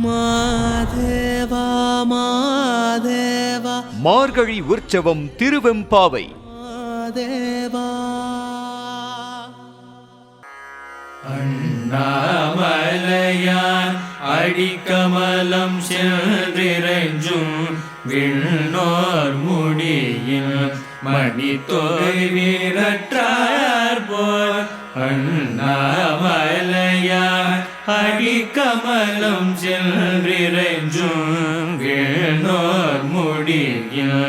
மாதேவா மாதேவா மார்கழி உற்சவம் திருவெம்பாவை. மாதேவா அண்ணாமலையான் அடிக்கமலம் சென்றிறைஞ்சும் விண்ணோர் முடியில் மணித்தொகை வீரற்றார் போல் அண்ணாமலையான் அடிக்கமலம் சென்றிறைஞ்சும் விண்ணோர் முடியில்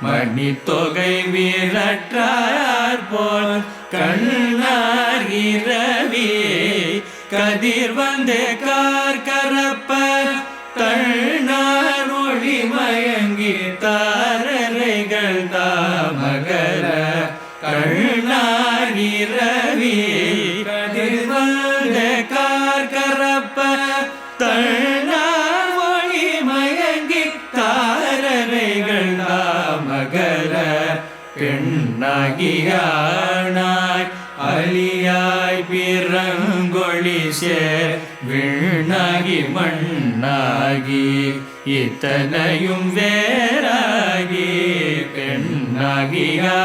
மணித்தொகை வீரற்றார் போல் கண்ணார் இரவி கதிர் வந்தே கார் கரப்ப தன்னார் ஒளி மயங்கி தாரரைகள் தாமகர கண்ணார் இரவி கதிர் வந்தே கார் கரப்ப தன்னார் ஒளி மயங்கி தாரரைகள் தாமகர பெண்ணாகியானாய் அலியாய் பிறங்கொழி சேர் விண்ணாகி மண்ணாகி இத்தனையும் வேறாகி பெண்ணாகியானாய்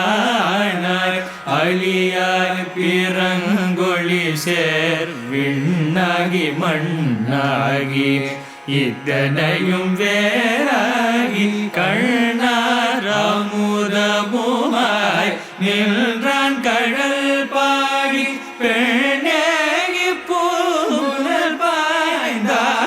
அலியாய் பிறங்கொழி சேர் விண்ணாகி மண்ணாகி இத்தனையும் வேறாகி கண்ணாரமுதமுமாய் நின்றான் கடல் பாடி பெண்ணேகி பூனல் பாய்ந்தாடலோரும்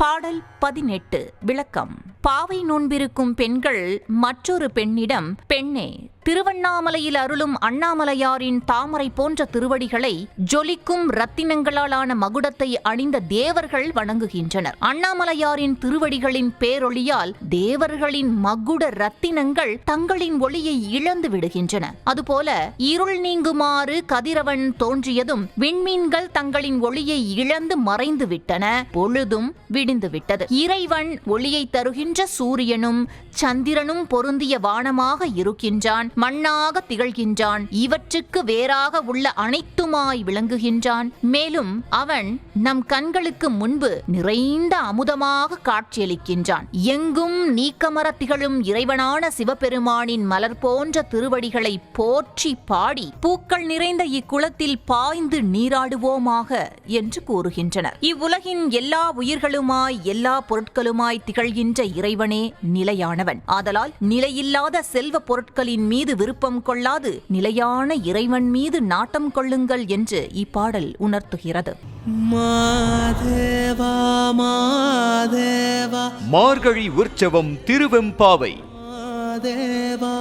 பாடல் 18 விளக்கம். பாவை நோன்பிருக்கும் பெண்கள் மற்றொரு பெண்ணிடம், பெண்ணே, திருவண்ணாமலையில் அருளும் அண்ணாமலையாரின் தாமரை போன்ற திருவடிகளை ஜொலிக்கும் ரத்தினங்களாலான மகுடத்தை அணிந்த தேவர்கள் வணங்குகின்றனர். அண்ணாமலையாரின் திருவடிகளின் பேரொளியால் தேவர்களின் மகுட ரத்தினங்கள் தங்களின் ஒளியை இழந்து விடுகின்றன. அதுபோல இருள் நீங்குமாறு கதிரவன் தோன்றியதும் விண்மீன்கள் தங்களின் ஒளியை இழந்து மறைந்து விட்டன. பொழுதும் விடிந்துவிட்டது. இறைவன் ஒளியை தருகின்ற சூரியனும் சந்திரனும் பொருந்திய வானமாக இருக்கின்றான். மண்ணாக திகழ்கின்றான். இவற்றுக்கு வேறாக உள்ள அனைத்துமாய் விளங்குகின்றான். மேலும் அவன் நம் கண்களுக்கு முன்பு நிறைந்த அமுதமாக காட்சியளிக்கின்றான். எங்கும் நீக்கமர திகழும் இறைவனான சிவபெருமானின் மலர் போன்ற திருவடிகளை போற்றி பாடி பூக்கள் நிறைந்த இக்குளத்தில் பாய்ந்து நீராடுவோமாக என்று கூறுகின்றனர். இவ்வுலகின் எல்லா உயிர்களுமாய் எல்லா பொருட்களுமாய் திகழ்கின்ற இறைவனே நிலையானவன். ஆதலால் நிலையில்லாத செல்வ பொருட்களின் மீது விருப்பம் கொள்ளாது நிலையான இறைவன் மீது நாட்டம் கொள்ளுங்கள் என்று இப்பாடல் உணர்த்துகிறது. மாதேவா மாதேவா மார்கழி உற்சவம் திருவெம்பாவை. மாதேவா